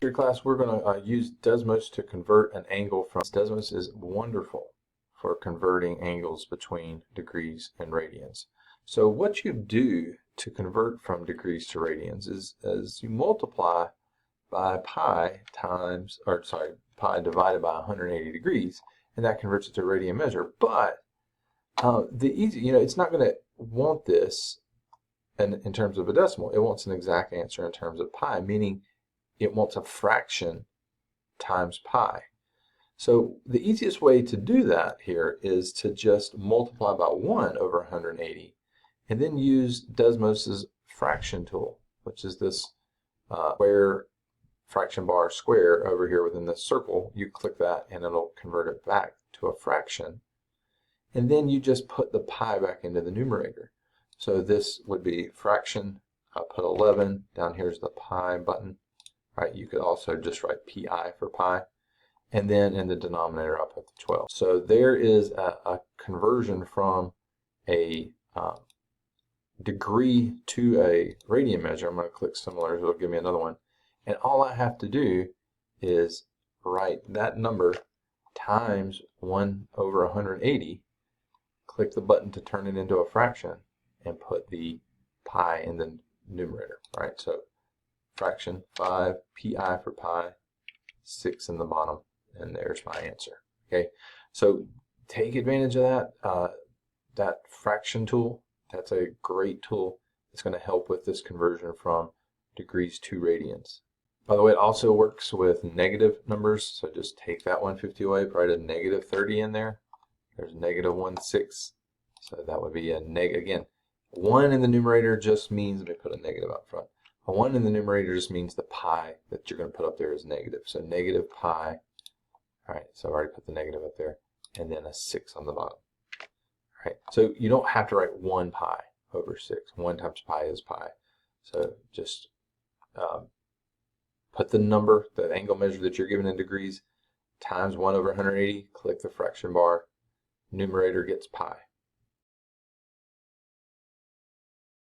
Here class, we're going to use Desmos to convert an angle from. Desmos is wonderful for converting angles between degrees and radians. So what you do to convert from degrees to radians is you multiply by pi times, or sorry, pi divided by 180 degrees, and that converts it to a radian measure. But it's not going to want this in terms of a decimal. It wants an exact answer in terms of pi, meaning it wants a fraction times pi. So the easiest way to do that here is to just multiply by 1 over 180 and then use Desmos's fraction tool, which is this square fraction bar square over here within this circle. You click that and it'll convert it back to a fraction. And then you just put the pi back into the numerator. So this would be fraction. I'll put 11. Down here's the pi button. Right, you could also just write pi for pi, and then in the denominator I'll put the 12. So there is a conversion from a degree to a radian measure. I'm going to click similar, so it'll give me another one. And all I have to do is write that number times 1 over 180, click the button to turn it into a fraction, and put the pi in the numerator. Right, so fraction 5 pi for pi, 6 in the bottom, and there's my answer. Okay, so take advantage of that fraction tool. That's a great tool. It's going to help with this conversion from degrees to radians. By the way, it also works with negative numbers, so just take that 150 away, write a negative 30 in there. There's negative 1/6, so that would be a again, 1 in the numerator just means, let me put a negative up front. A 1 in the numerator just means the pi that you're going to put up there is negative. So negative pi. All right, so I already put the negative up there. And then a 6 on the bottom. All right, so you don't have to write 1 pi over 6. 1 times pi is pi. So just put the number, the angle measure that you're given in degrees, times 1 over 180. Click the fraction bar. Numerator gets pi.